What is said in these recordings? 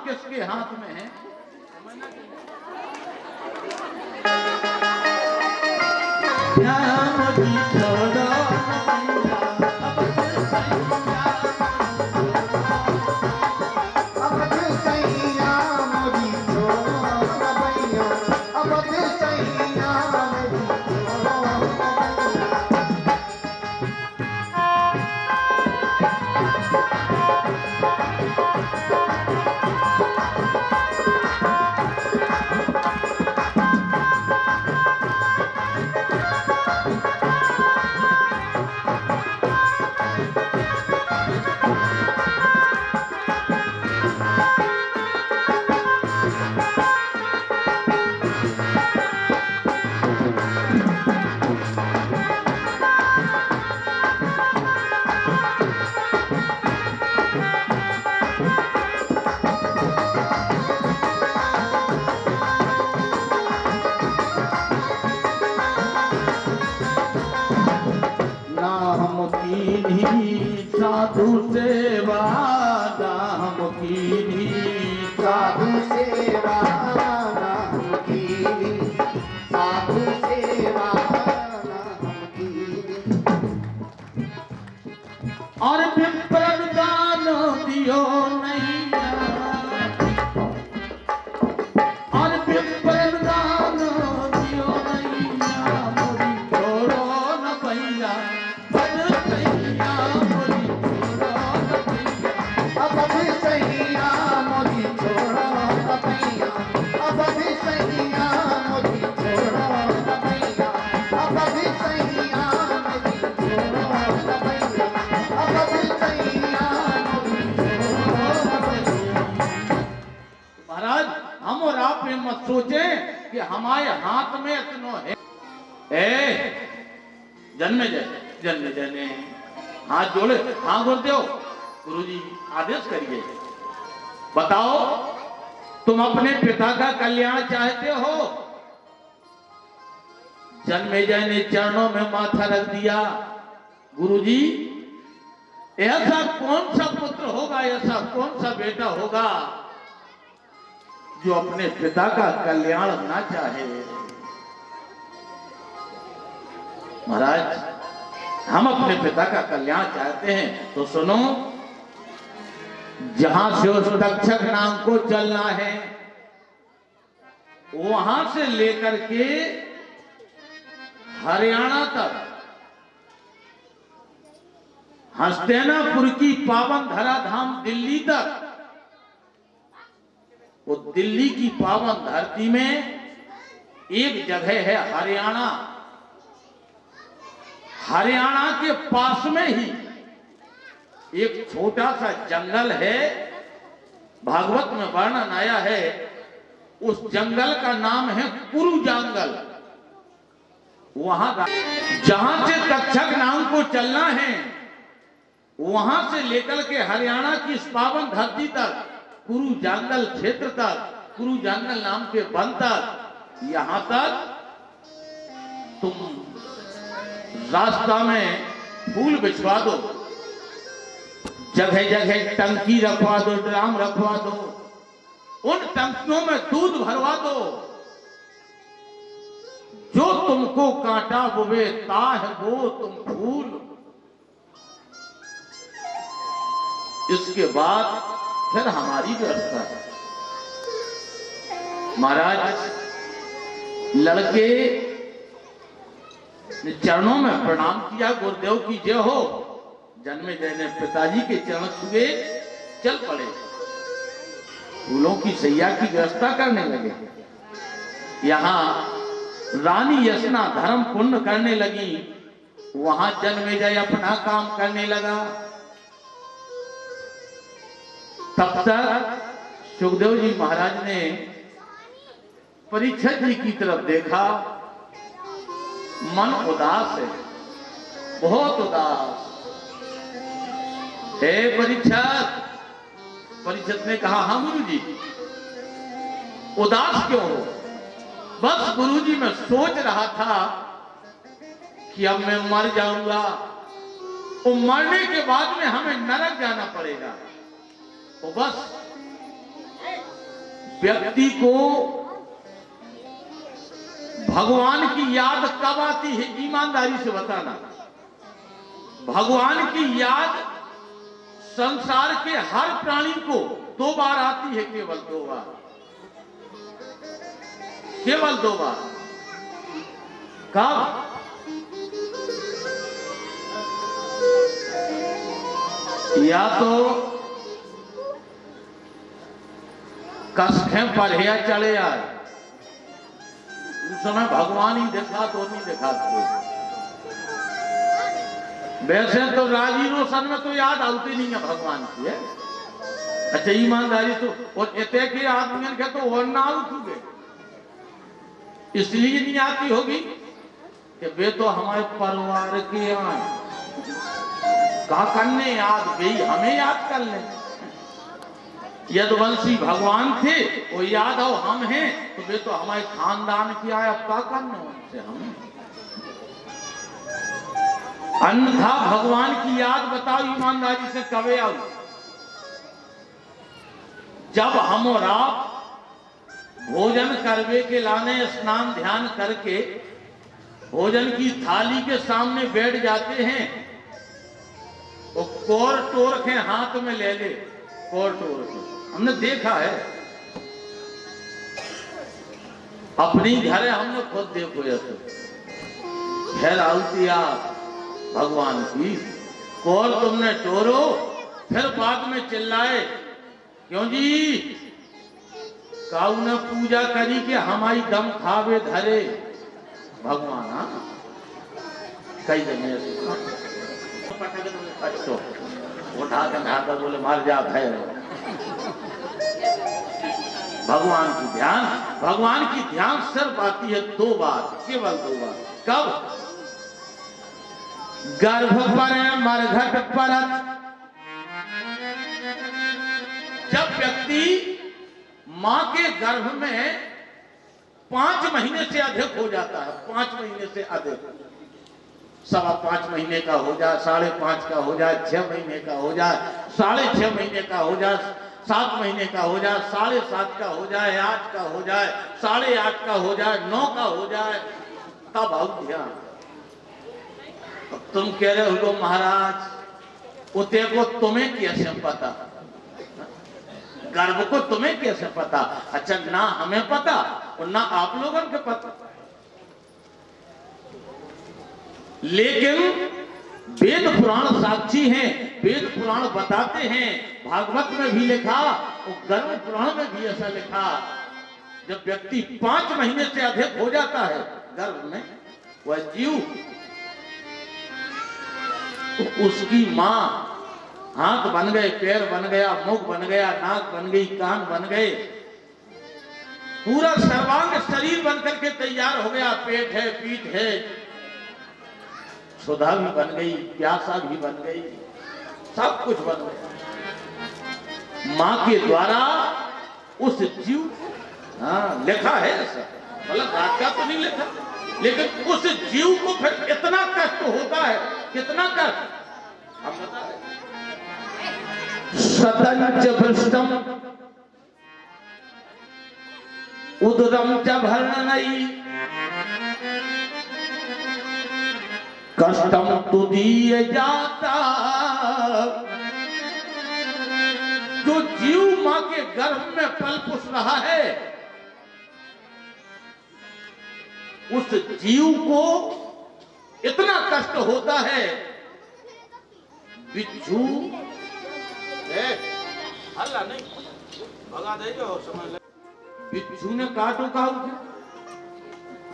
किसके हाथ में है? साधु सेवा नाम कीनी, साधु सेवा नाम कीनी, साधु सेवा नाम कीनी। और विप्रन दान दियो नहीं, और विप्रन दान दियो नहीं, मोरी छोड़ो न भैया मत सोचे कि हमारे हाथ में इतनो है। जन्मे जने हाथ जोड़े। हाँ गुरुदेव, गुरुजी आदेश करिए, बताओ तुम अपने पिता का कल्याण चाहते हो? जन्मेजय ने चरणों में माथा रख दिया। गुरुजी, ऐसा कौन सा पुत्र होगा, ऐसा कौन सा बेटा होगा जो अपने पिता का कल्याण ना चाहे? महाराज, हम अपने पिता का कल्याण चाहते हैं तो सुनो, जहां से उस तक्षक नाम को चलना है, वहां से लेकर के हरियाणा तक, हस्तिनापुर की पावन धरा धाम दिल्ली तक, वो दिल्ली की पावन धरती में एक जगह है हरियाणा। हरियाणा के पास में ही एक छोटा सा जंगल है, भागवत में वर्णन आया है। उस जंगल का नाम है कुरु जंगल। वहां जहां से तक्षक नाम को चलना है, वहां से लेकर के हरियाणा की इस पावन धरती तक, कुरु जंगल क्षेत्र तक, कुरु जंगल नाम के वन तक, यहां तक तुम रास्ता में फूल बिछवा दो, जगह जगह टंकी रखवा दो, ड्राम रखवा दो, उन टंकियों में दूध भरवा दो। जो तुमको कांटा बुवे ताह वो तुम फूल। इसके बाद फिर हमारी व्यवस्था है। महाराज, लड़के ने चरणों में प्रणाम किया, गुरुदेव की जय हो। जन्मेजय ने पिताजी के चरण छुए, चल पड़े। फूलों की सैया की व्यवस्था करने लगे। यहां रानी यशना धर्म पुण्य करने लगी, वहां जन्मेजय अपना काम करने लगा। तब तक सुखदेव जी महाराज ने परीक्षित जी की तरफ देखा, मन उदास है, बहुत उदास। हे परीक्षित, परीक्षित ने कहा हाँ गुरु जी, उदास क्यों हो? बस गुरु जी मैं सोच रहा था कि अब मैं मर जाऊंगा और मरने के बाद में हमें नरक जाना पड़ेगा। तो बस व्यक्ति को भगवान की याद कब आती है, ईमानदारी से बताना। भगवान की याद संसार के हर प्राणी को 2 बार आती है, केवल 2 बार, केवल 2 बार। कब? या तो कसखें पढ़िया चले आए, उस समय भगवान ही देखा तो नहीं देखा तो। वैसे तो राजी रोशन में तो याद आती नहीं है भगवान की है। अच्छा ईमानदारी तो, और इतने के आदमी के तो और ना उठोगे, इसलिए नहीं आती होगी कि वे तो हमारे परिवार के आए, कहा करने याद, वे हमें याद कर ले। यदुवंशी भगवान थे, वो याद हो हम हैं, तो वे तो हमारे खानदान की आए, अब क्या करने उनसे हमें। अन्यथा भगवान की याद बताओ ईमानदारी से कब आओ? जब हम और आप भोजन करवे के लाने स्नान ध्यान करके भोजन की थाली के सामने बैठ जाते हैं, वो कोर टोर के हाथ में ले ले, कोर टोर के हमने देखा है, अपनी घर हमने खुद देखो। खैर आउती आप भगवान की कोर तुमने टोरो, फिर बाद में चिल्लाए क्यों जी, काऊ ने पूजा करी कि हमारी दम खावे धरे भगवान। हाँ कई जगह अच्छा उठा कर नहाकर बोले मार जा है। भगवान की ध्यान सिर्फ आती है 2 बार, केवल 2 बार। कब? गर्भ पर मरघट परत, जब व्यक्ति मां के गर्भ में 5 महीने से अधिक हो जाता है, 5 महीने से अधिक, 5.25 महीने का हो जाए, 5.5 का हो जाए, 6 महीने का हो जाए, 6.5 महीने का हो जाए, 7 महीने का हो जाए, 7.5 का हो जाए, 8 का हो जाए, 8.5 का हो जाए, 9 का हो जाए, तब आओ ध्यान। तुम कह रहे हो महाराज उते को तुम्हें कैसे पता, गर्भ को तुम्हें कैसे पता? अच्छा ना हमें पता और ना आप लोगों के पता, लेकिन वेद पुराण साक्षी हैं, वेद पुराण बताते हैं, भागवत में भी लिखा और गर्भ पुराण में भी ऐसा लिखा, जब व्यक्ति 5 महीने से अधिक हो जाता है गर्भ में, वह जीव तो उसकी मां हाथ बन गए, पैर बन गया, मुख बन गया, नाक बन गई, कान बन गए, पूरा सर्वांग शरीर बन करके तैयार हो गया, पेट है, पीठ है, सुधा भी बन गई, प्यासा भी बन गई, सब कुछ बन गया मां के द्वारा। उस जीव, हाँ लिखा है ऐसा, मतलब रात का तो नहीं लिखा, लेकिन उस जीव को फिर इतना कष्ट होता है, कितना कष्ट हम बता रहे। सतंच भ्रष्टम उदरम च भरणई कष्टम तुदीय जाता। जो जीव मां के गर्भ में पल पुष रहा है, उस जीव को इतना कष्ट होता है। बिच्छू हल्ला नहीं, भगा देगा और समझ ले बिच्छू ने काटो काऊ के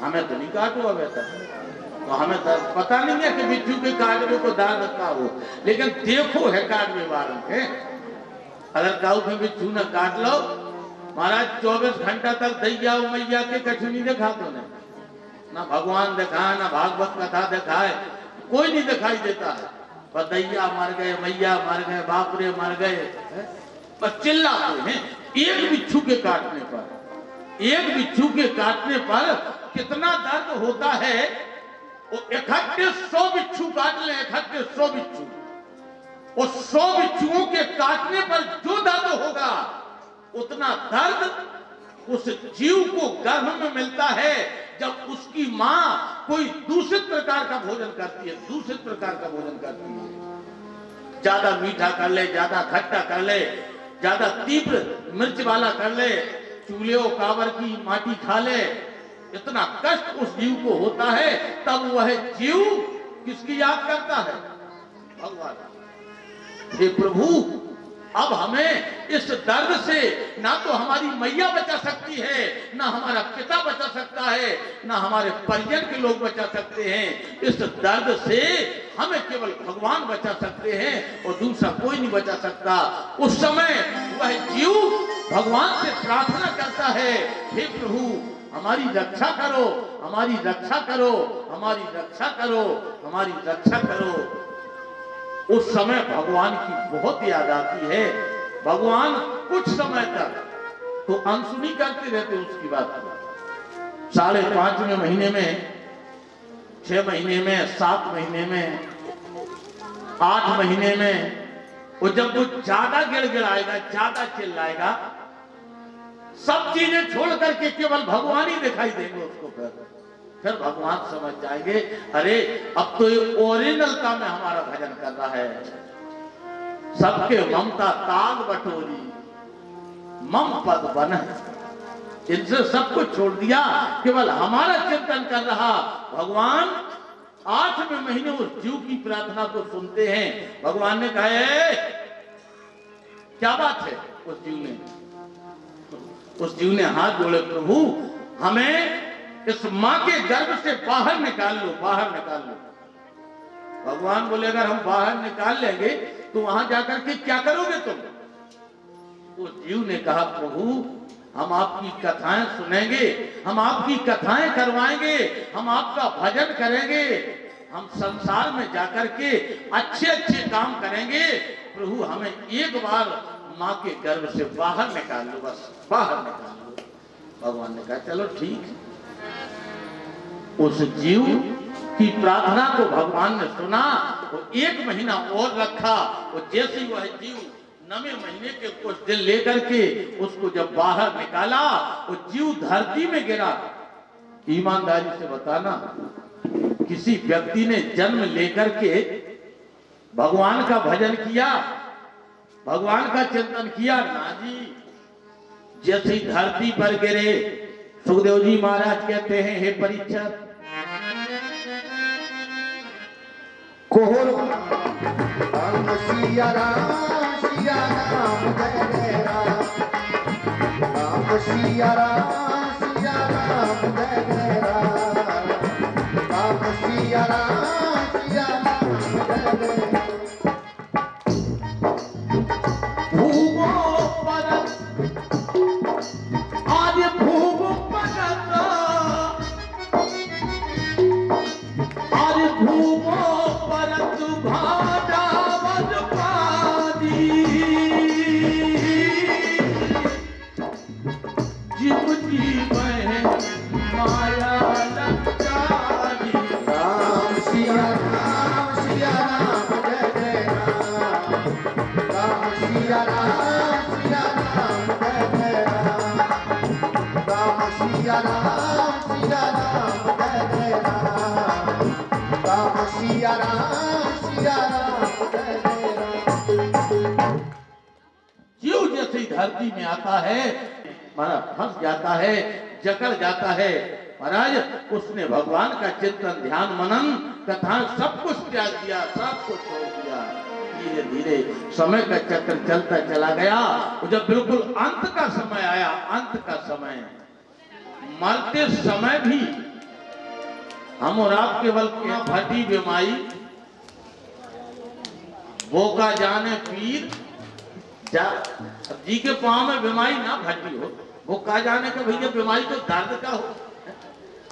हमें तो नहीं काटो अब तक तो हमें तो पता नहीं है कि बिच्छू के काटने को दाग का हो, लेकिन देखो है काटने वालों के अगर काऊ के बिच्छू ने काट लो महाराज 24 घंटा तक दैया मैया के कछु नहीं देखा तो नहीं ना भगवान दिखाए ना भागवत कथा दिखाए कोई नहीं दिखाई देता है पर दैया मर गए मैया मर गए बापरे मर गए पर चिल्लाते हैं एक बिच्छू के काटने पर कितना दर्द होता है वो इकट्ठे 100 बिच्छू काट ले इकट्ठे 100 बिच्छू और 100 बिच्छुओं के काटने पर जो दर्द होगा उतना दर्द उस जीव को गर्भ में मिलता है जब उसकी मां कोई दूसरे प्रकार का भोजन करती है ज्यादा मीठा कर ले ज्यादा खट्टा कर ले ज्यादा तीव्र मिर्च वाला कर ले चूल्हे और कावर की माटी खा ले इतना कष्ट उस जीव को होता है तब वह जीव किसकी याद करता है भगवान हे प्रभु अब हमें इस दर्द से ना तो हमारी मैया बचा सकती है ना हमारा पिता बचा सकता है ना हमारे परिजन के लोग बचा सकते हैं इस दर्द से हमें केवल भगवान बचा सकते हैं और दूसरा कोई नहीं बचा सकता उस समय वह जीव भगवान से प्रार्थना करता है हे प्रभु हमारी रक्षा करो हमारी रक्षा करो हमारी रक्षा करो हमारी रक्षा करो उस समय भगवान की बहुत याद आती है भगवान कुछ समय तक तो अनसुनी करते रहते उसकी बात 5.5 महीने में 6 महीने में 7 महीने में 8 महीने में और जब वो ज्यादा गिड़गिड़ाएगा ज्यादा चिल्लाएगा सब चीजें छोड़ करके केवल भगवान ही दिखाई देंगे उसको फिर भगवान समझ जाएंगे अरे अब तो ये ओरिजिनलता में हमारा भजन कर रहा है सबके ममता ताग बटोरी मम पद बन इनसे सब कुछ छोड़ दिया केवल हमारा चिंतन कर रहा भगवान 8वें महीने उस जीव की प्रार्थना को सुनते हैं भगवान ने कहा क्या बात है उस जीव ने हाथ जोड़े प्रभु हमें इस मां के गर्भ से बाहर निकाल लो भगवान बोले अगर हम बाहर निकाल लेंगे तो वहां जाकर के क्या करोगे तुम उस जीव ने कहा प्रभु हम आपकी कथाएं सुनेंगे हम आपकी कथाएं करवाएंगे हम आपका भजन करेंगे हम संसार में जाकर के अच्छे काम करेंगे प्रभु हमें एक बार मां के गर्भ से बाहर निकाल लो बस बाहर निकाल लो भगवान ने कहा चलो ठीक है उस जीव की प्रार्थना को भगवान ने सुना तो 1 महीना और रखा और जैसे ही वह जीव 9वें महीने के कुछ दिन लेकर के उसको जब बाहर निकाला वो जीव धरती में गिरा ईमानदारी से बताना किसी व्यक्ति ने जन्म लेकर के भगवान का भजन किया भगवान का चिंतन किया ना जी जैसे ही धरती पर गिरे सुखदेव जी महाराज कहते हैं हे परीक्षित कोहर राम सिया राम जय जय राम राम सिया राम जय जय राम राम सिया राम जय जय भूगो परत आज भूगो परत आज भूगो परत भाडावत पादी जीव जीवन माया लचारी राम सिया राम जय जय राम राम सिया राम जय जय राम राम सिया राम जय जय राम राम सिया राम जय जय राम जीव जैसे ही धरती में आता है महाराज फंस जाता है जकड़ जाता है महाराज उसने भगवान का चिंतन ध्यान मनन कथा सब कुछ त्याग दिया सब कुछ छोड़ दिया धीरे धीरे समय का चक्र चलता चला गया। जब बिल्कुल अंत का समय आया, अंत का समय, मरते समय भी हम और आप केवल भटी बेमाई वो का जाने पीर जा। जी के पांव में बीमारी ना भटी हो, वो का जाने का भैया बीमारी तो दर्द का हो।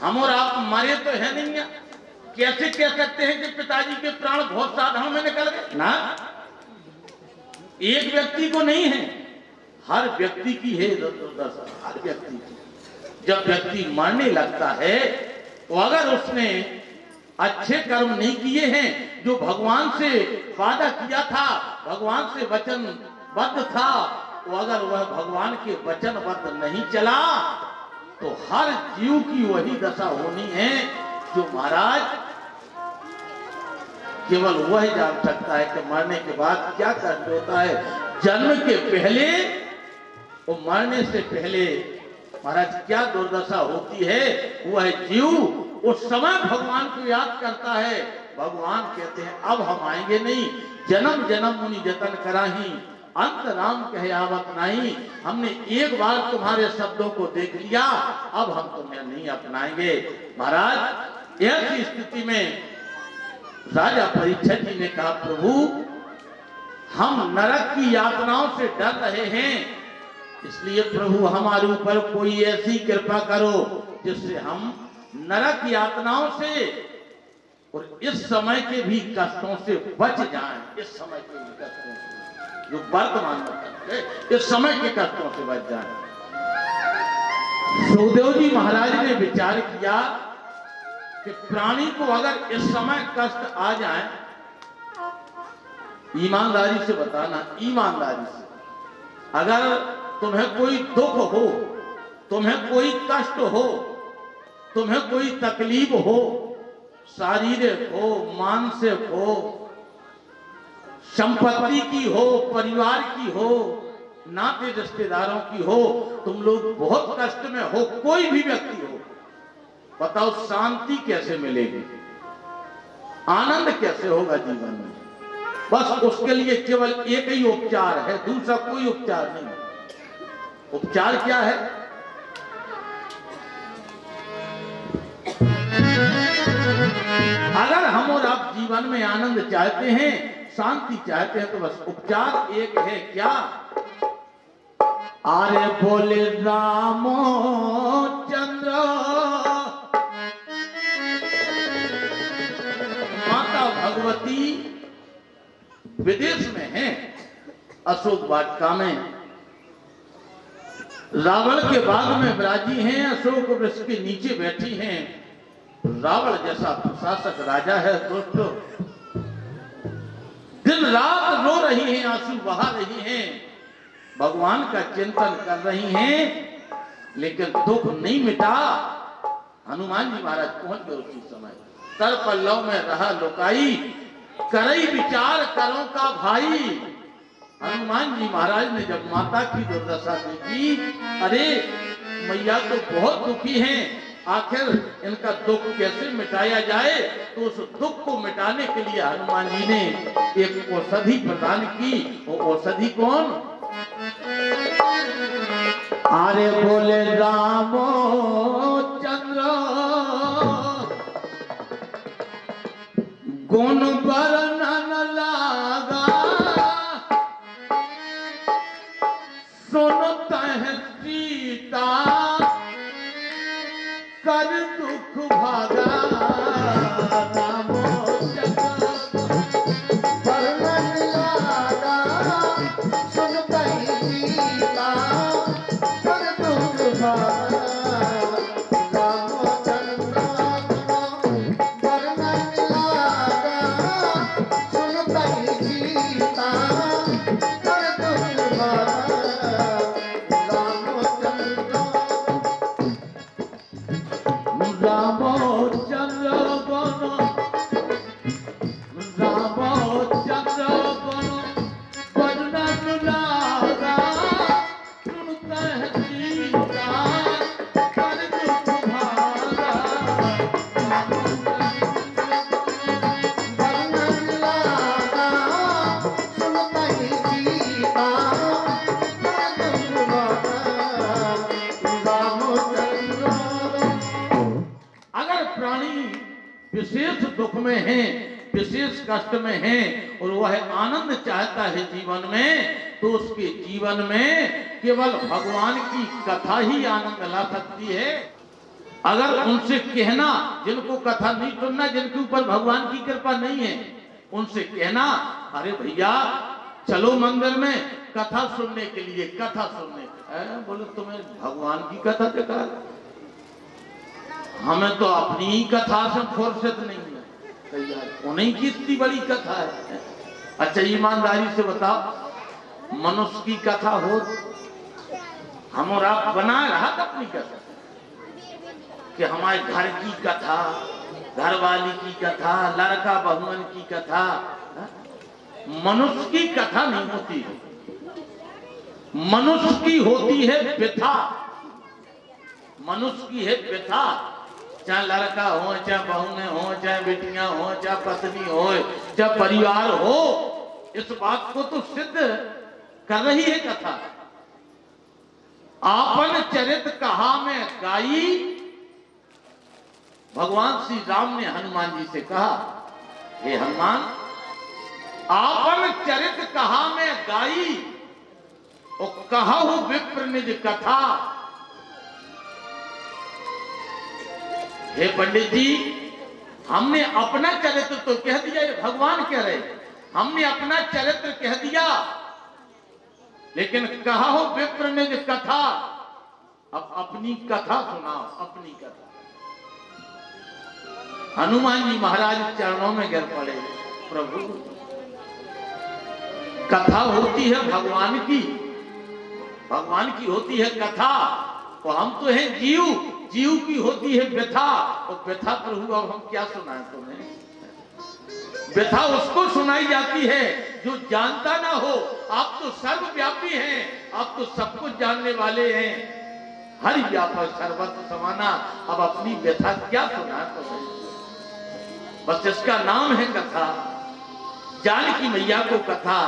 हम और आप मरे तो है नहीं है, कैसे कह सकते हैं कि पिताजी के प्राण बहुत साधारण में निकल गए ना। एक व्यक्ति को नहीं है, हर व्यक्ति की है दुर्दशा, हर व्यक्ति की। जब व्यक्ति मरने लगता है तो अगर उसने अच्छे कर्म नहीं किए हैं, जो भगवान से वादा किया था, भगवान से वचनबद्ध था, तो अगर वह भगवान के वचनबद्ध नहीं चला तो हर जीव की वही दशा होनी है जो महाराज केवल वही जान सकता है कि मरने के बाद क्या कष्ट होता है। जन्म के पहले और मरने से पहले महाराज क्या दुर्दशा होती है। वह जीव उस समय भगवान को याद करता है, भगवान कहते हैं अब हम आएंगे नहीं, जन्म जन्म मुनि जतन कराही, अंत राम कहे आवत नहीं। हमने एक बार तुम्हारे शब्दों को देख लिया, अब हम तुम्हें नहीं अपनाएंगे। महाराज ऐसी स्थिति में राजा परीक्षित जी ने कहा, प्रभु हम नरक की यातनाओं से डर रहे हैं, इसलिए प्रभु हमारे ऊपर कोई ऐसी कृपा करो जिससे हम नरक यातनाओं से और इस समय के भी कष्टों से बच जाएं। इस समय के भी कष्टों से, जो वर्तमान में कष्ट है, इस समय के कष्टों से बच जाएं। सुखदेव जी महाराज ने विचार किया कि प्राणी को अगर इस समय कष्ट आ जाए, ईमानदारी से बताना, ईमानदारी से, अगर तुम्हें कोई दुख हो, तुम्हें कोई कष्ट हो, तुम्हें कोई तकलीफ हो, शारीरिक हो, मानसिक हो, संपत्ति की हो, परिवार की हो, नाते रिश्तेदारों की हो, तुम लोग बहुत कष्ट में हो, कोई भी व्यक्ति हो, बताओ शांति कैसे मिलेगी, आनंद कैसे होगा जीवन में। बस उसके लिए केवल एक ही उपचार है, दूसरा कोई उपचार नहीं। उपचार क्या है? अगर हम और आप जीवन में आनंद चाहते हैं, शांति चाहते हैं, तो बस उपचार एक है, क्या? आरे बोले रामो चंद्र, माता भगवती विदेश में है, अशोक वाटिका में, रावण के बाग में विराजी हैं, अशोक वृक्ष के नीचे बैठी हैं। रावण जैसा प्रशासक राजा है दोस्तों, दिन रात रो रही हैं, आंसू बहा रही हैं, भगवान का चिंतन कर रही हैं, लेकिन दुख नहीं मिटा। हनुमान जी महाराज पहुंच गए उसी समय, तर पल्लव में रहा लुकाई, करई विचार करो का भाई। हनुमान जी महाराज ने जब माता की दुर्दशा देखी, अरे मैया तो बहुत दुखी हैं, आखिर इनका दुख कैसे मिटाया जाए, तो उस दुख को मिटाने के लिए हनुमान जी ने एक औषधि प्रदान की। वो औषधि कौन? आरे बोले रामो चंद्र, गुण वर्णन लागा, सुनता है सीता कर दुख भागा। रामो चंद्र वर्णन लागा, सुनता है सीता कर दुख भागा। रामो चंद्र वर्णन लागा, सुनता है सीता कर दुख भागा। रामो चंद्र दुख में है, विशेष कष्ट में है और वह आनंद चाहता है जीवन में, तो उसके जीवन में केवल भगवान की कथा ही आनंद ला सकती है। अगर उनसे कहना, जिनको कथा नहीं सुनना, जिनके ऊपर भगवान की कृपा नहीं है, उनसे कहना अरे भैया चलो मंदिर में कथा सुनने के लिए, कथा सुनने बोले तुम्हें भगवान की कथा दिखा, हमें तो अपनी ही कथा से फुर्सत नहीं है, उन्हीं की इतनी बड़ी कथा है। अच्छा ईमानदारी से बताओ, मनुष्य की कथा हो, हम और आप बना रहा था अपनी कथा कि हमारे घर की कथा, घर वाली की कथा, लड़का बहुमन की कथा। मनुष्य की कथा नहीं होती है, मनुष्य की होती है व्यथा, मनुष्य की है व्यथा। चाहे लड़का हो, चाहे बहुएं हो, चाहे बेटियां हो, चाहे पत्नी हो, चाहे परिवार हो, इस बात को तो सिद्ध कर रही है कथा। आपन चरित कहा में गाई, भगवान श्री राम ने हनुमान जी से कहा, हे हनुमान आपन चरित कहा में गाई और कहु विप्र निज कथा। हे पंडित जी, हमने अपना चरित्र तो कह दिया, ये भगवान कह रहे, हमने अपना चरित्र कह दिया, लेकिन कहा हो विप्र निज कथा, अब अपनी कथा सुनाओ, अपनी कथा। हनुमान जी महाराज चरणों में गिर पड़े, प्रभु कथा होती है भगवान की, भगवान की होती है कथा, तो हम तो हैं जीव, जीव की होती है व्यथा, और व्यथा प्रभु अब हम क्या सुनाएं तुम्हें? व्यथा उसको सुनाई जाती है जो जानता ना हो। आप तो सर्वव्यापी हैं, आप तो सब कुछ जानने वाले हैं, हरि व्यापक सर्वत्र समाना, अब अपनी व्यथा क्या सुनाएं तुम्हें? बस इसका नाम है कथा। जानकी मैया को कथा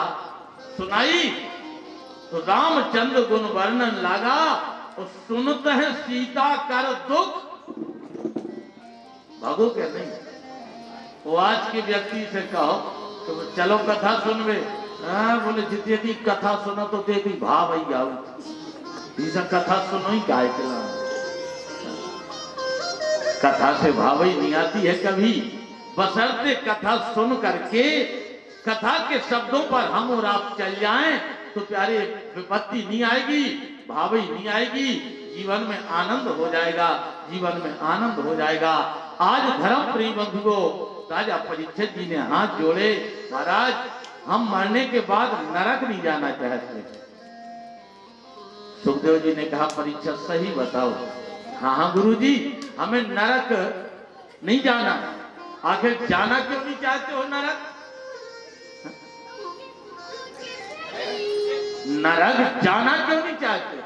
सुनाई तो रामचंद्र गुण वर्णन लगा, और सुनत है सीता कर दुख, भागो क्या नहीं। वो आज के व्यक्ति से कहो तो चलो कथा सुनवे, बोले जितनी कथा सुनो तो तेरी भाव ही आओ, इसे कथा सुनो ही काय चला, कथा से भाव ही नहीं आती है कभी। बशर्ते कथा सुन करके, कथा के शब्दों पर हम और आप चल जाएं तो प्यारे विपत्ति नहीं आएगी, भाव ही नहीं आएगी, जीवन में आनंद हो जाएगा, जीवन में आनंद हो जाएगा। आज धर्म प्रिय बंधुओं, राजा परीक्षित जी ने हाथ जोड़े, महाराज हम मरने के बाद नरक नहीं जाना चाहते। सुखदेव जी ने कहा परीक्षित सही बताओ। हाँ हाँ गुरु जी, हमें नरक नहीं जाना। आखिर जाना क्यों नहीं चाहते हो नरक? नरक जाना क्यों नहीं चाहते?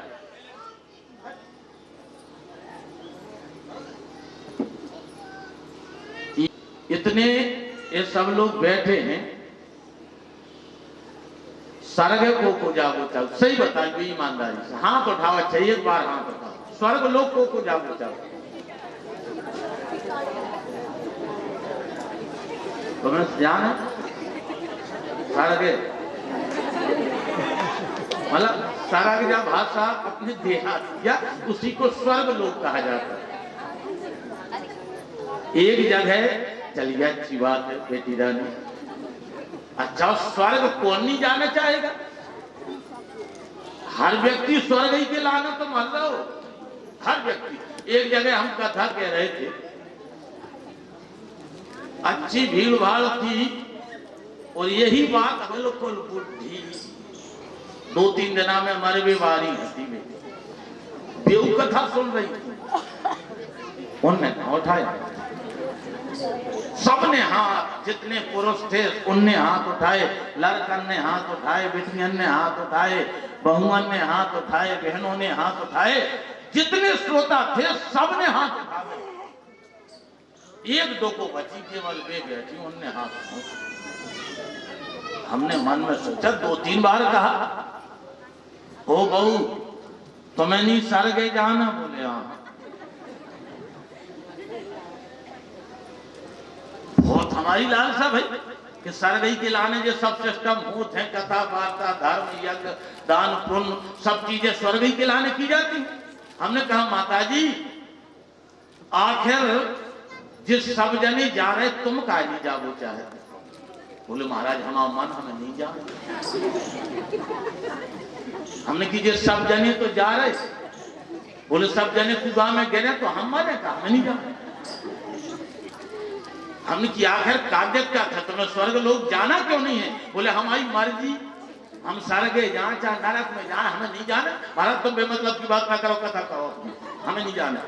इतने ये सब लोग बैठे हैं, स्वर्ग को जागो चाहो, सही बताओ ईमानदारी से, हाथ उठाओ, अच्छा एक बार हाथ उठाओ, स्वर्ग लोग को जागो चाहो। तुम्हें ध्यान है स्वर्ग मतलब सारा की जब भाषा अपने देहात या उसी को स्वर्ग लोग कहा जाता है। एक जगह चलिए, अच्छी बात है बेटी रानी, अच्छा स्वर्ग कौन नहीं जाना चाहेगा? हर व्यक्ति स्वर्ग ही के लाना तो मान लो, हर व्यक्ति। एक जगह हम कथा कह रहे थे, अच्छी भीड़ भाड़ थी और यही बात बिल्कुल बुद्धि 2-3 दिना में हमारे बीमारी हंसी में बेऊ कथा सुन रही थी, उनने उठाया, सबने हाथ, जितने पुरुष थे उनने हाथ उठाए, लड़कन ने हाथ उठाए, बेटियन ने हाथ उठाए, बहुअन ने हाथ उठाए, बहनों ने हाथ उठाए, जितने श्रोता थे सबने हाथ उठाए। एक दो को बची केवल वे बैठी, उनने हाथ उठाए। हमने मन में सोचा, 2-3 बार कहा, ओ बहू तुम्हें नहीं स्वर्ग जाना? बोले हाँ। बहुत हमारी लालसा भाई कि सरगई के लाने जो सब सिस्टम होते हैं, कथा वार्ता धर्म यज्ञ दान पुण्य सब चीजें स्वर्ग के लाने की जाती हैं। हमने कहा माता जी आखिर जिस सब जने जा रहे तुम का नहीं जाओ चाहते? बोले महाराज हमारा मन हमें नहीं जा रहे। हमने की जिस सब जने तो जा रहे, बोले सब जने कुआ में गिरे तो हम मरे का हमें नहीं जा रहे। हमने की आखिर काव्य क्या था, तुम्हें स्वर्ग लोग जाना क्यों नहीं है? बोले हमारी मर्जी, हम स्वर्ग जाए चाहे नरक में जाए हमें नहीं जाना। महाराज तुम बेमतलब की बात ना करो, कथा करो, हमें नहीं जाना।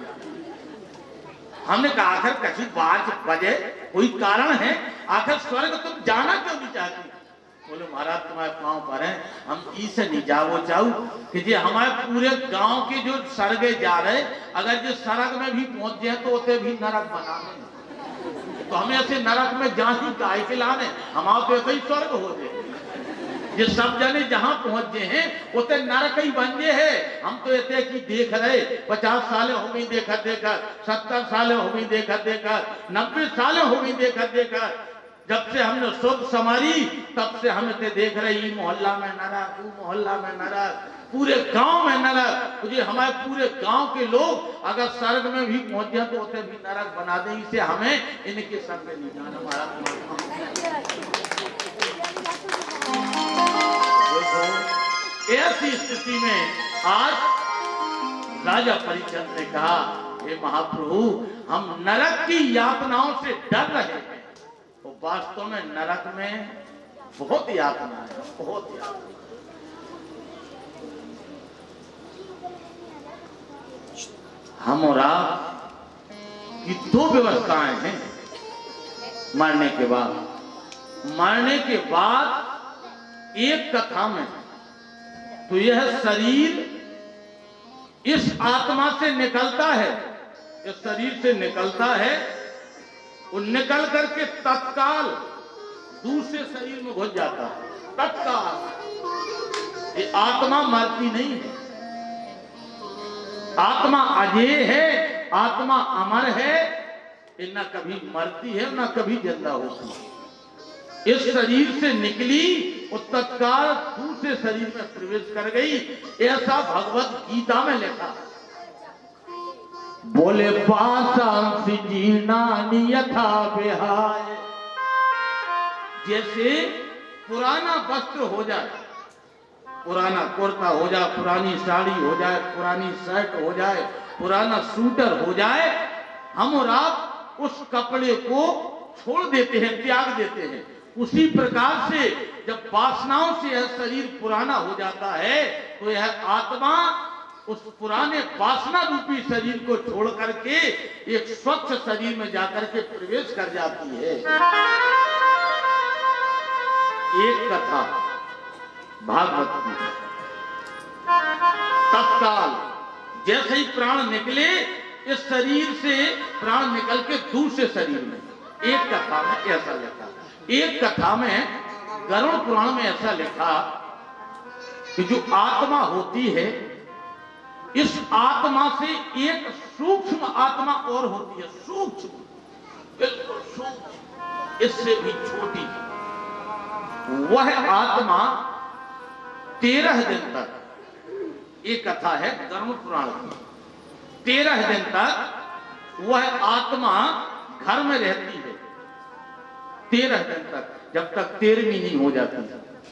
हमने कहा आखिर कभी 5 बजे कोई कारण है, आखिर स्वर्ग तुम जाना क्यों नहीं चाहती? बोले महाराज तुम्हारे पांव पर है, हम इसे नहीं जाओ चाहू कि जी हमारे पूरे गांव के जो स्वर्ग जा रहे अगर जो स्वर्ग में भी पहुंच जाए तो उसे भी नरक बना दें, तो हमें ऐसे नरक में जहां ही गाय के लाने हमारा तो ऐसे ही स्वर्ग हो जाए। ये सब जने जहां पहुंच गए हैं उसे नरक ही बन गए है। हम तो ऐसे की देख रहे 50 साल हो गई देखा देखा, 70 साल हो गई देखा देखा, 90 साल हो गई देखा देखा। जब से हमने शुद्ध समारी तब से हम इसे देख रहे ई मोहल्ला में नरक, वो मोहल्ला में नरक, पूरे गांव में नरक। मुझे हमारे पूरे गांव के लोग अगर स्वर्ग में भी पहुंच जाए तो उसे भी नरक बना दे, इसे हमें इनके संग नहीं जाना। ऐसी स्थिति में आज राजा परिचंद ने कहा हे महाप्रभु हम नरक की यातनाओं से डर रहे हैं। वो वास्तव में नरक में बहुत यातना है, बहुत यातना। हम और आप की 2 व्यवस्थाएं हैं मरने के बाद। मरने के बाद एक कथा में तो यह शरीर इस आत्मा से निकलता है, इस शरीर से निकलता है, वो निकल करके तत्काल दूसरे शरीर में घुस जाता है। तत्काल ये आत्मा मरती नहीं है, आत्मा अजेय है, आत्मा अमर है, ये न कभी मरती है न कभी जिंदा होती है। इस शरीर से निकली और तत्काल दूसरे शरीर में प्रवेश कर गई, ऐसा भगवत गीता में लिखा। बोले पासांसि जीर्णानि यथा विहाय, जैसे पुराना वस्त्र हो जाए, पुराना कुर्ता हो जाए, पुरानी साड़ी हो जाए, पुरानी शर्ट हो जाए, पुराना सूटर हो जाए, हम और आप उस कपड़े को छोड़ देते हैं, त्याग देते हैं। उसी प्रकार से जब वासनाओं से यह शरीर पुराना हो जाता है तो यह आत्मा उस पुराने वासना रूपी शरीर को छोड़ करके एक स्वच्छ शरीर में जाकर के प्रवेश कर जाती है। एक कथा भागवत की, तत्काल जैसे ही प्राण निकले इस शरीर से प्राण निकल के दूसरे शरीर में, एक कथा में ऐसा लिखा। एक कथा में गरुड़ पुराण में ऐसा लिखा कि जो आत्मा होती है इस आत्मा से एक सूक्ष्म आत्मा और होती है, सूक्ष्म, बिल्कुल सूक्ष्म, इससे भी छोटी। वह आत्मा 13 दिन तक, एक कथा है गरुड़ पुराण की, 13 दिन तक वह आत्मा घर में रहती है। 13 दिन तक, जब तक 13वीं नहीं हो जाती,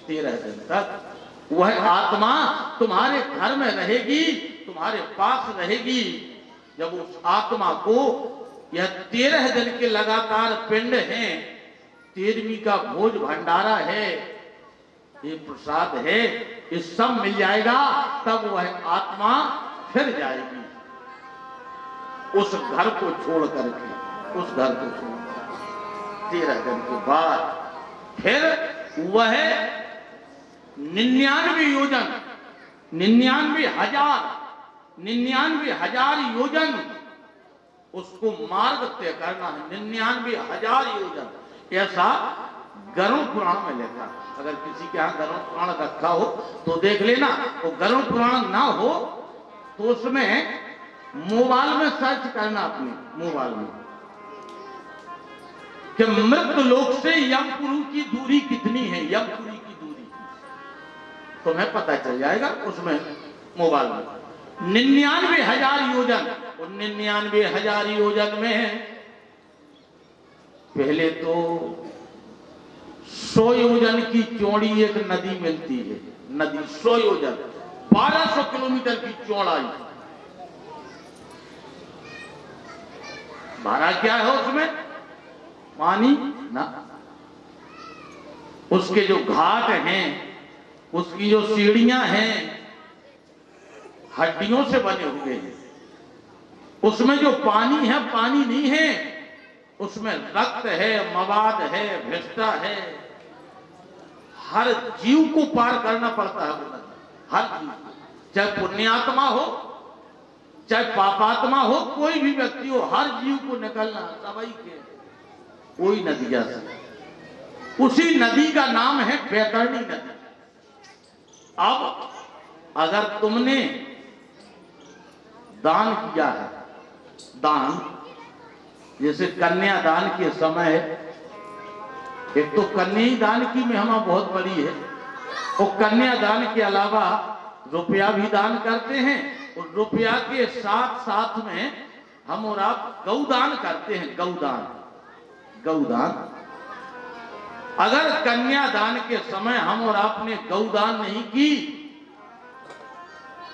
13 दिन तक वह आत्मा तुम्हारे घर में रहेगी, तुम्हारे पास रहेगी। जब उस आत्मा को यह 13 दिन के लगातार पिंड हैं, 13वीं का भोज भंडारा है, ये प्रसाद है, ये सब मिल जाएगा, तब वह आत्मा फिर जाएगी उस घर को छोड़ करके, उस घर को छोड़ 13 दिन के बाद फिर वह 99 योजन, 99,000 योजन उसको मार्ग तय करना है। 99,000 योजन ऐसा गरुड़ पुराण में लिखा। अगर किसी के यहाँ गरुड़ पुराण रखा हो तो देख लेना, वो गरुड़ पुराण ना हो तो उसमें मोबाइल में सर्च करना, अपने मोबाइल में कि मृत्यु लोक से यमपुरी की दूरी कितनी है, यमपुरी की दूरी तुम्हें पता चल जाएगा उसमें मोबाइल में। 99,000 योजन, और 99,000 योजन में पहले तो 100 योजन की चौड़ी एक नदी मिलती है, नदी 100 योजन 1200 किलोमीटर की चौड़ाई। भाड़ा क्या है उसमें? पानी ना। उसके जो घाट हैं, उसकी जो सीढ़ियां हैं हड्डियों से बने हुए हैं। उसमें जो पानी है पानी नहीं है, उसमें रक्त है, मवाद है, भ्रष्टा है। हर जीव को पार करना पड़ता है वो नदी, हर जीव, चाहे पुण्यात्मा हो चाहे पापात्मा हो, कोई भी व्यक्ति हो, हर जीव को निकलना सभी के कोई नदियां से। उसी नदी का नाम है बैतरणी नदी। अब अगर तुमने दान किया है, दान जैसे कन्यादान के समय, एक तो कन्या दान की महिमा बहुत बड़ी है, और कन्यादान के अलावा रुपया भी दान करते हैं, और रुपया के साथ साथ में हम और आप गौदान करते हैं, गौदान, गौदान। अगर कन्यादान के समय हम और आपने गौदान नहीं की,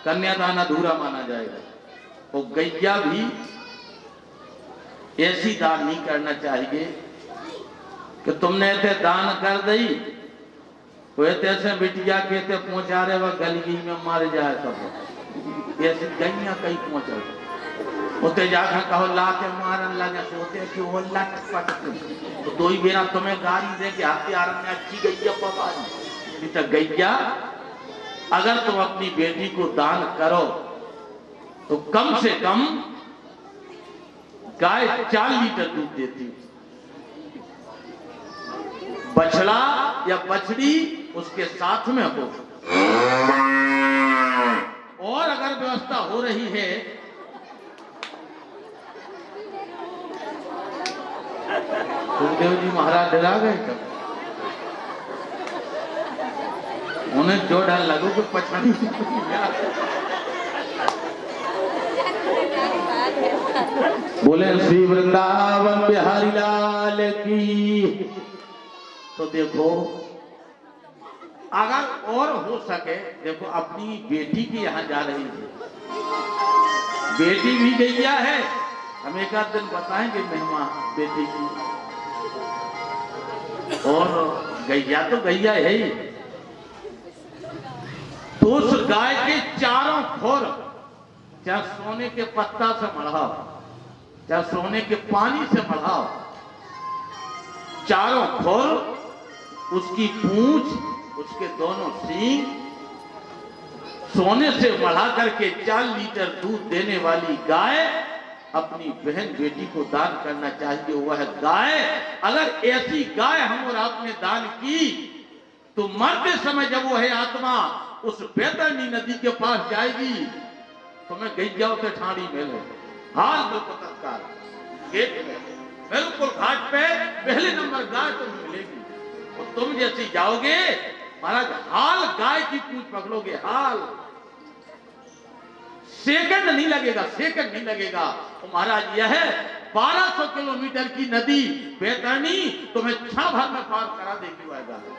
कन्यादान अधूरा माना जाएगा। और गैया भी ऐसी दान नहीं करना चाहिए कि तुमने ऐसे दान कर दी, ऐसे बिटिया के पहुंचा रहे वह गलगी में मारे जाए सब, ऐसी गैया कहीं पहुंचा उते जाकर कहो लाते मारन लगे, सोते कि वो लट पट, तो दो ही बेरा तुम्हें गाड़ी दे के हथियार में अच्छी गैया पवा नहीं। तो गैया अगर तुम अपनी बेटी को दान करो तो कम से कम गाय 4 लीटर दूध देती, बछड़ा या बछड़ी उसके साथ में हो। और अगर व्यवस्था हो रही है सुखदेव जी महाराज डरा गए तब, उन्हें जो डर लगो कि पछड़ी बोले श्री वृंदावन बिहारी लाल की। तो देखो अगर और हो सके, देखो अपनी बेटी की यहां जा रही है, बेटी भी गैया है, हम एक आध दिन बताएंगे महिमा बेटी की। और गैया तो गैया है ही, तो उस गाय के चारों खोर, चाहे सोने के पत्ता से मढ़ाओ, चाहे सोने के पानी से मढ़ाओ, चारों खोर, उसकी पूंछ, उसके दोनों सींग सोने से मढ़ा करके 4 लीटर दूध देने वाली गाय अपनी बहन बेटी को दान करना चाहिए। वह गाय, अगर ऐसी गाय हम और आपने दान की तो मरते समय जब वह आत्मा उस बैतरणी नदी के पास जाएगी तो मैं गैया से ठाड़ी मिले, हाल बिल्कुल तत्काल गेट में, बिल्कुल घाट पे पहले नंबर गाय तुम्हें मिलेगी। और तुम जैसे जाओगे महाराज, हाल गाय की पूंछ पकड़ोगे, हाल सेकंड नहीं लगेगा, सेकंड नहीं लगेगा। तो महाराज यह 1200 किलोमीटर की नदी बैतरणी तुम्हें क्षण भर में पार करा देगी,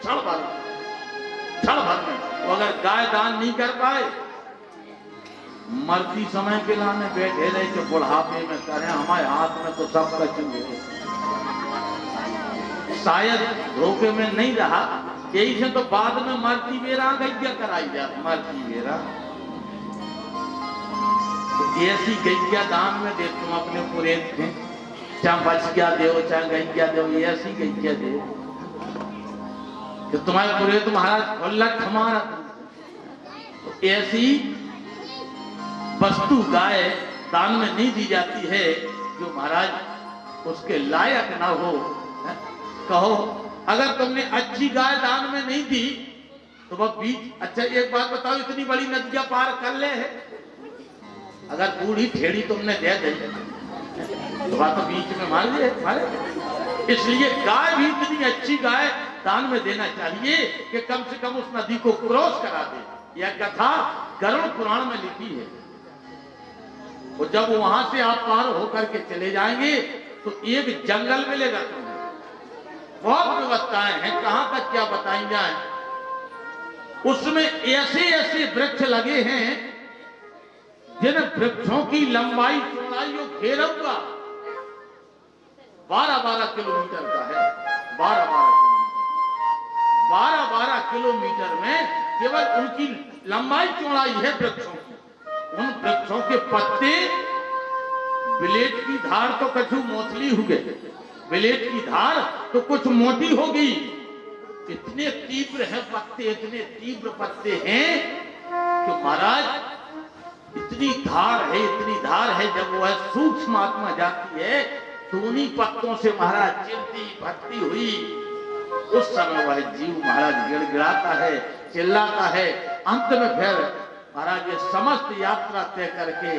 क्षण भर में। तो अगर गाय दान नहीं कर पाए, मरती समय के लाने बैठे रहे कि बुढ़ापे में करें, हमारे हाथ में तो सब कचू है, शायद धोखे में नहीं रहा, यही से तो बाद में मरती बेरा गैया कराई जाती, मरती बेरा। तो ऐसी गैया दान में दे, तुम अपने पूरे चाहे बच गया दो, चाहे गैया दो, ऐसी गैया दे तो तुम्हारे पूरे तुम्हारा उल्लट हमारा। तो ऐसी वस्तु गाय दान में नहीं दी जाती है जो महाराज उसके लायक ना हो। कहो अगर तुमने अच्छी गाय दान में नहीं दी तो वह बीच, अच्छा एक बात बताओ, इतनी बड़ी नदियां पार कर ले है, अगर बूढ़ी ठेड़ी तुमने दे दी तो बात तो बीच में मार दिए मारे। इसलिए गाय भी इतनी अच्छी गाय दान में देना चाहिए कि कम से कम उस नदी को क्रॉस करा दे। यह कथा गरुड़ पुराण में लिखी है। और जब वहां से आप पार होकर के चले जाएंगे तो एक जंगल मिलेगा तुम्हें। बहुत व्यवस्थाएं हैं, कहां तक क्या बताई जाए। उसमें ऐसे ऐसे वृक्ष लगे हैं जिन वृक्षों की लंबाई चौड़ाई और घेरवा 12-12 किलोमीटर का है। 12-12 किलोमीटर में केवल उनकी लंबाई चौड़ाई है वृक्षों की। उन वृक्षों के पत्ते ब्लेड की धार तो कछु मोटली हो गए, ब्लेड की धार तो कुछ मोटी होगी। इतने तीव्र हैं पत्ते, इतने तीव्र पत्ते हैं कि महाराज इतनी धार है जब वह सूक्ष्म आत्मा जाती है तो उन्हीं पत्तों से महाराज चिरती भरती हुई। उस समय वह जीव महाराज गिड़गिड़ाता है, चिल्लाता है। अंत में फिर महाराज ये समस्त यात्रा तय करके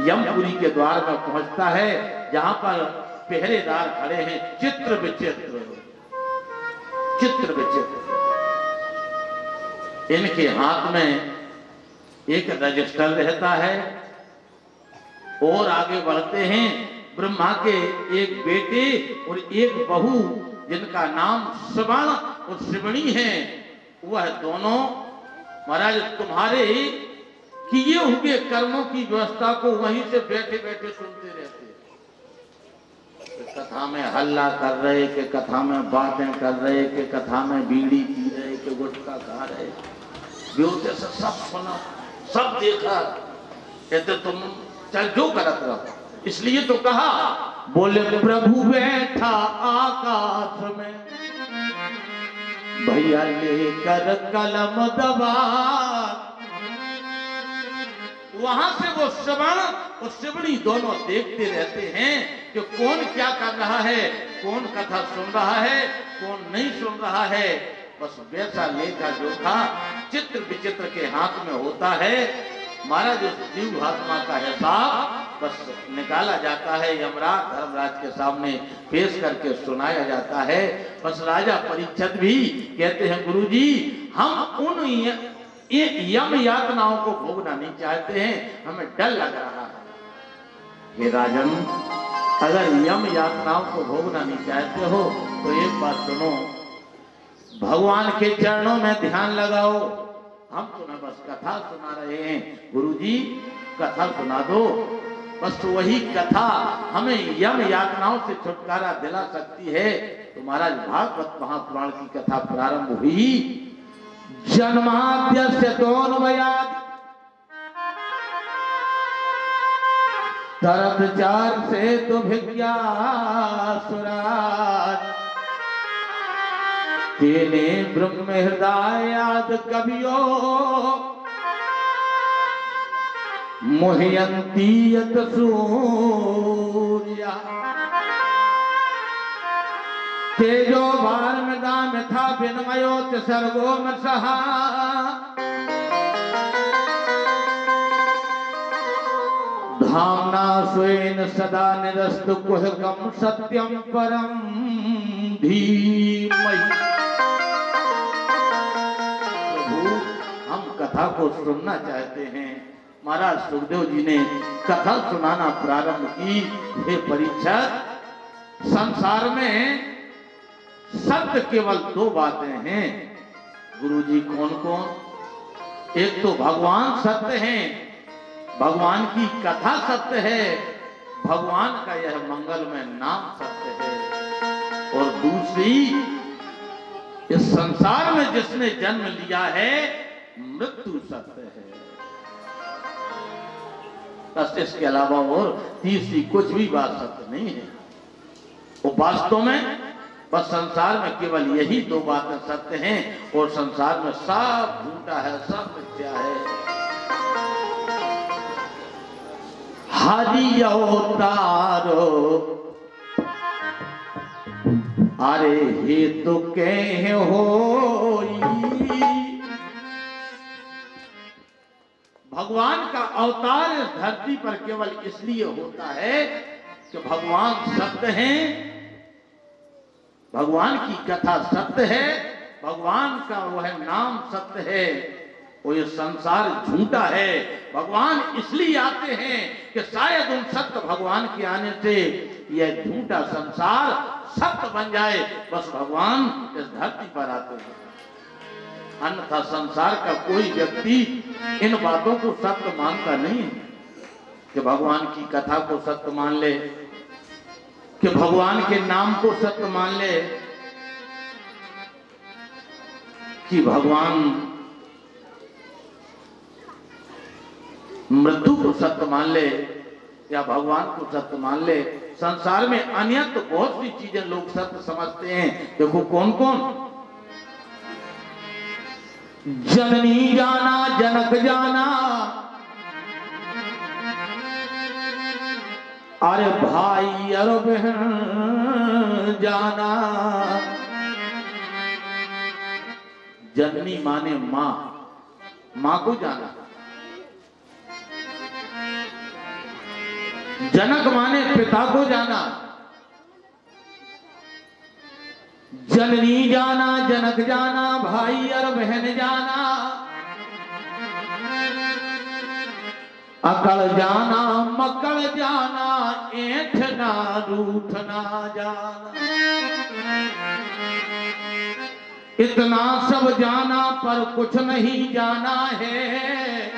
यमपुरी के द्वार में पहुंचता है, जहां पर पहरेदार खड़े हैं चित्र विचित्र। इनके हाथ में एक रजिस्टर रहता है। और आगे बढ़ते हैं, ब्रह्मा के एक बेटे और एक बहू जिनका नाम श्रवण और श्रवणी है, वह दोनों महाराज तुम्हारे किए हुए कर्मों की व्यवस्था को वहीं से बैठे बैठे सुनते रहते। कथा में हल्ला कर रहे, कि कथा में बातें कर रहे, कि कथा में बीड़ी पी रहे, कि गुटखा खा रहे। बेहोते से सब सुना, सब देखा, कहते तुम चल जो करत रहो। इसलिए तो कहा, बोले प्रभु बैठा आकाश में, भैया लेकर कलम दबा। वहां से वो श्रवण और श्रवणी दोनों देखते रहते हैं कि कौन क्या कर रहा है, कौन कथा सुन रहा है, कौन नहीं सुन रहा है। बस वैसा लेखा जोखा चित्र विचित्र के हाथ में होता है। महाराज उस जीव आत्मा का हिसाब बस निकाला जाता है, यमराज धर्मराज के सामने पेश करके सुनाया जाता है। बस राजा परीक्षित भी कहते हैं, गुरुजी हम उन यम यातनाओं को भोगना नहीं चाहते हैं, हमें डर लग रहा है। हे राजन, अगर यम यातनाओं को भोगना नहीं चाहते हो तो एक बात सुनो, भगवान के चरणों में ध्यान लगाओ। हम तुम्हें बस कथा सुना रहे हैं, गुरुजी कथा सुना दो। बस वही कथा हमें यम यातनाओं से छुटकारा दिला सकती है। तो महाराज भागवत महापुराण की कथा प्रारंभ हुई। जन्माद्यस्य तोन्मयात् तरतचार से तो भिज्ञा सुराज, तेने ब्रह्म हृदयाद कवियो मुह्यन्ति यत सूर्या। तेजो भार में दाम था विनमयोत सर्गो मसहा, धामना स्वेन सदा निरस्तु कुहकम सत्यम परम धीमहि। प्रभु हम कथा को सुनना चाहते हैं। महाराज सुखदेव जी ने कथा सुनाना प्रारंभ की। हे परीक्षित, संसार में सत्य केवल दो बातें हैं गुरुजी। कौन कौन? एक तो भगवान सत्य हैं, भगवान की कथा सत्य है, भगवान का यह मंगलमय नाम सत्य है। और दूसरी, इस संसार में जिसने जन्म लिया है मृत्यु सत्य है। बस इसके अलावा और तीसरी कुछ भी बात सत्य नहीं है। वो वास्तव में बस संसार में केवल यही दो बातें सत्य हैं और संसार में सब झूठा है, सब मिथ्या है। हरि अवतारो अरे हे तो कह होई। भगवान का अवतार इस धरती पर केवल इसलिए होता है कि भगवान सत्य हैं भगवान की कथा सत्य है, भगवान का वह नाम सत्य है, वो ये संसार झूठा है। भगवान इसलिए आते हैं कि शायद उन सत्य भगवान के आने से यह झूठा संसार सत्य बन जाए, बस भगवान इस धरती पर आते हैं। अन्यथा संसार का कोई व्यक्ति इन बातों को सत्य मानता नहीं है कि भगवान की कथा को सत्य मान ले, कि भगवान के नाम को सत्य मान ले, कि भगवान मृत्यु को सत्य मान ले या भगवान को सत्य मान ले। संसार में अन्यत्र बहुत सी चीजें लोग सत्य समझते हैं। देखो कौन कौन, जननी जाना जनक जाना, अरे भाई अरे बहन जाना। जननी माने मां, मां को जाना। जनक माने पिता को जाना। जननी जाना जनक जाना, भाई और बहन जाना, अकड़ जाना मकड़ जाना, ऐंठना रूठना जाना। इतना सब जाना पर कुछ नहीं जाना है,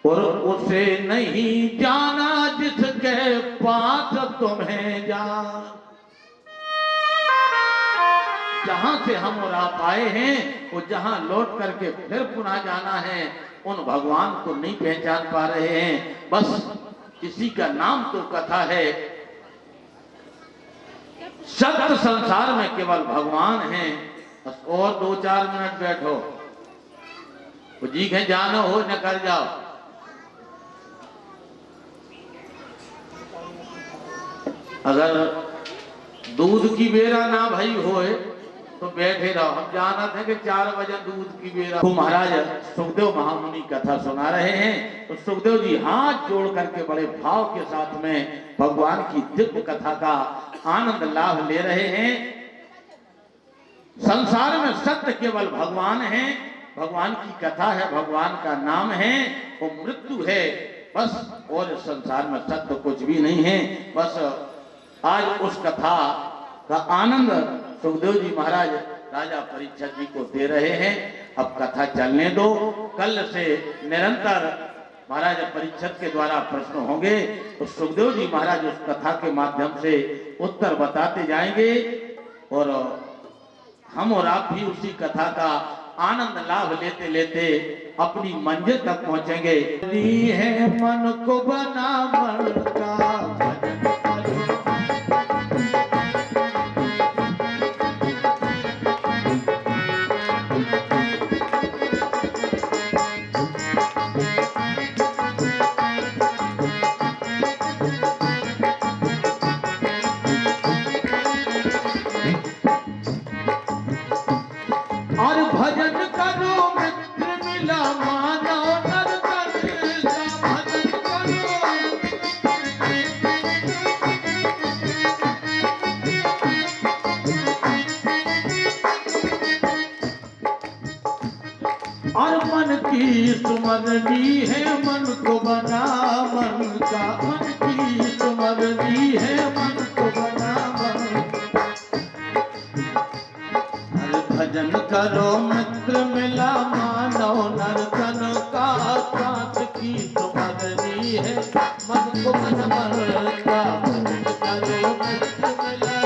और उसे नहीं जाना जिसके पास तुम्हें जान। जहां से हम और आप आए हैं वो जहां लौट करके फिर पुनः जाना है, उन भगवान को नहीं पहचान पा रहे हैं। बस किसी का नाम तो कथा है, सत्य संसार में केवल भगवान हैं। बस और 2-4 मिनट बैठो, जी के जानो हो न कर जाओ। अगर दूध की बेरा ना भई होए तो बैठे रहो। हम जाना थे कि 4 बजे दूध की बेरा। तो महाराज सुखदेव महामुनि कथा सुना रहे हैं, तो सुखदेव जी हाथ जोड़ करके बड़े भाव के साथ में भगवान की दिव्य कथा का आनंद लाभ ले रहे हैं। संसार में सत्य केवल भगवान है, भगवान की कथा है, भगवान का नाम है, वो मृत्यु है बस। और संसार में सत्य कुछ भी नहीं है। बस आज उस कथा का आनंद सुखदेव जी महाराज राजा परीक्षित जी को दे रहे हैं। अब कथा चलने दो, कल से निरंतर महाराज परीक्षित के द्वारा प्रश्न होंगे, तो सुखदेव जी महाराज उस कथा के माध्यम से उत्तर बताते जाएंगे, और हम और आप भी उसी कथा का आनंद लाभ लेते लेते अपनी मंजिल तक पहुंचेंगे। है मन को बना मन का सुमरनी है मन को बना मन का, मन की सुमरनी है मन को बना मन। हर भजन करो मित्र मिला मानो नर्तन का, कांत की सुमरनी है मन को बना मन का। भजन करो मित्र मिला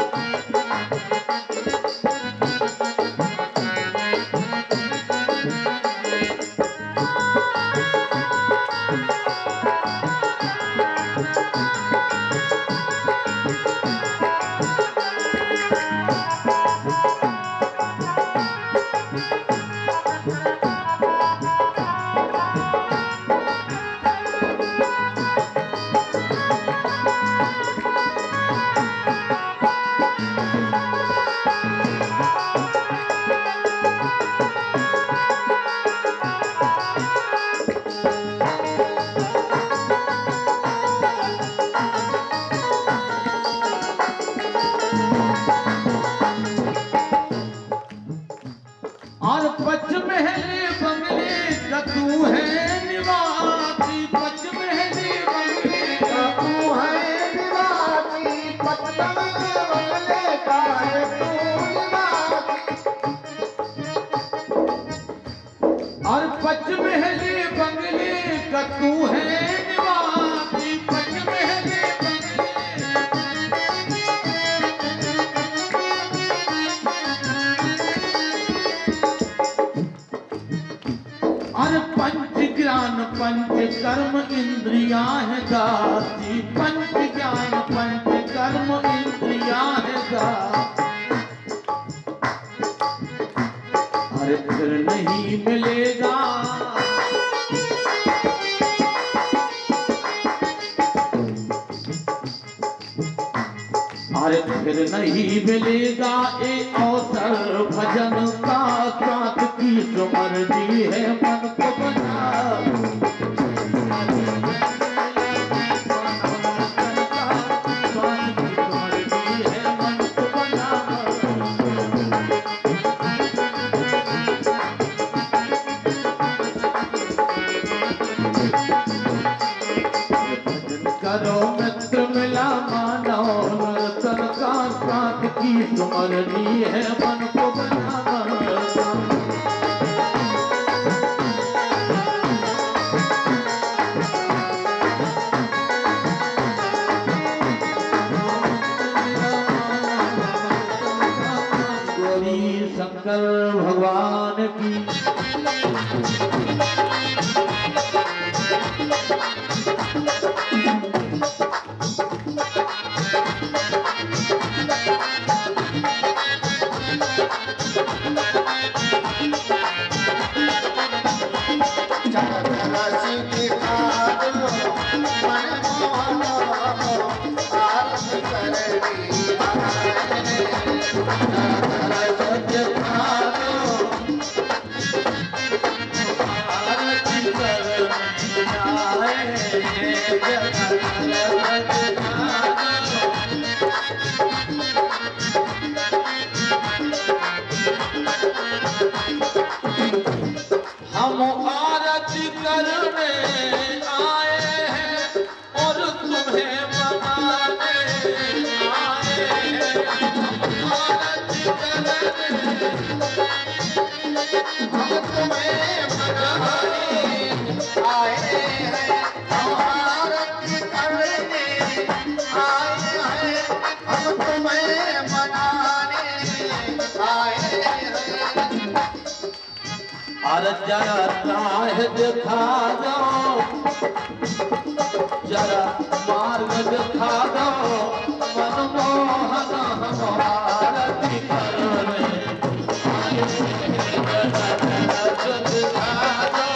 कर्म इंद्रियां है दासी, पंच ज्ञान पंच कर्म इंद्रियां है दासी। अरे फिर नहीं मिलेगा, अरे फिर नहीं मिलेगा एक अवसर भजन का, साथ की सुमरती है मन को बना। करो मित्र मिला मानो, नर्तन का साथ की सुमरनी है मन को बना। गौरी शंकर भगवान की हम आरती करने आए हैं और तुम्हें मनाने आए हैं। हम आरती करने, हम तुम्हें मनाने आए हैं। हम आरती करने आए हैं, हम तुम्हें मनाने आए हैं। अरे जरा राह दिखा दो, जरा मार्ग दिखा दो, मनमोहन हम आरती करने आए हैं। जरा दिखा दो,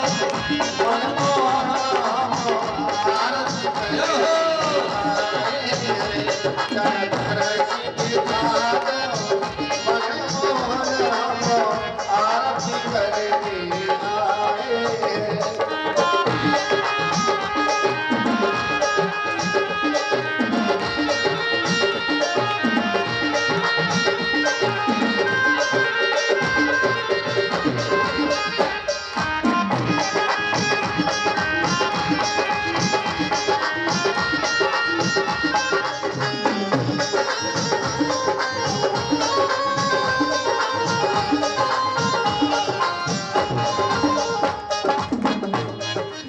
मनमोहन हम आरती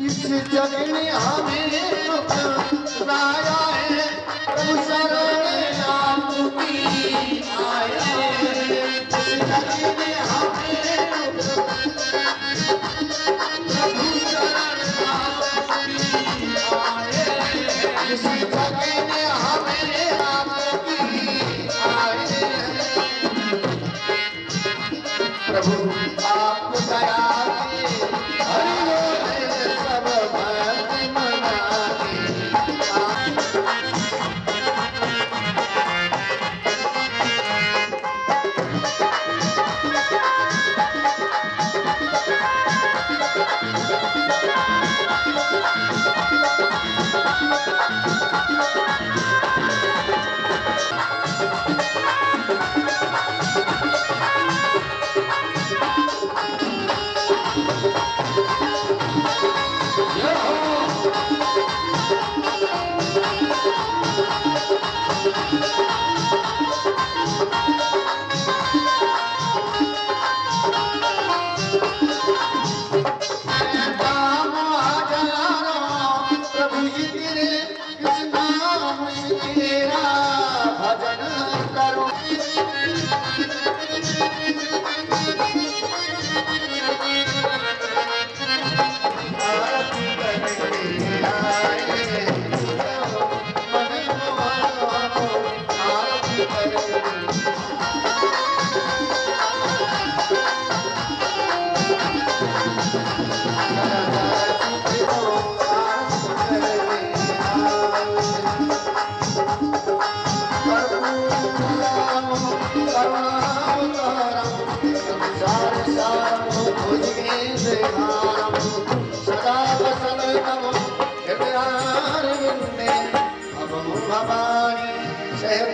इस जग में हमें ठुकराया है, प्रभु शरण आपकी आया है। इस जग में हमें प्रभु शरण आपकी आए हैं। इस जग में हमें आपकी आए हैं। प्रभु आप दया के सब भक्ति मनाने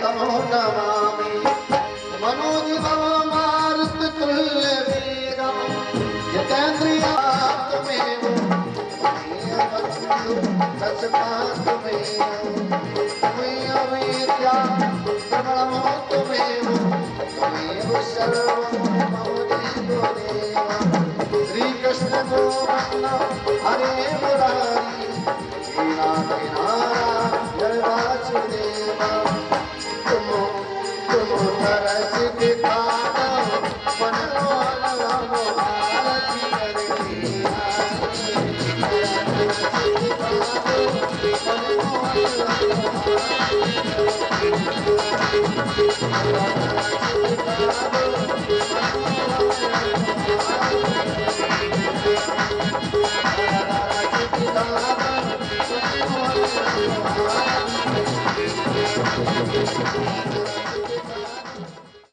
तमो नमामि मनोजवम मारुततुल्य वेगम जितेन्द्रियात्मेव सचकात्मेव त्वमेव वेद्या प्रबलमो त्वमेव त्वमेव सर्वं मम देवदेव श्री कृष्ण गोविंद हरे मुरारी हे नारायण वासुदेव तुम तरस दिखाना मनोरम आरती करके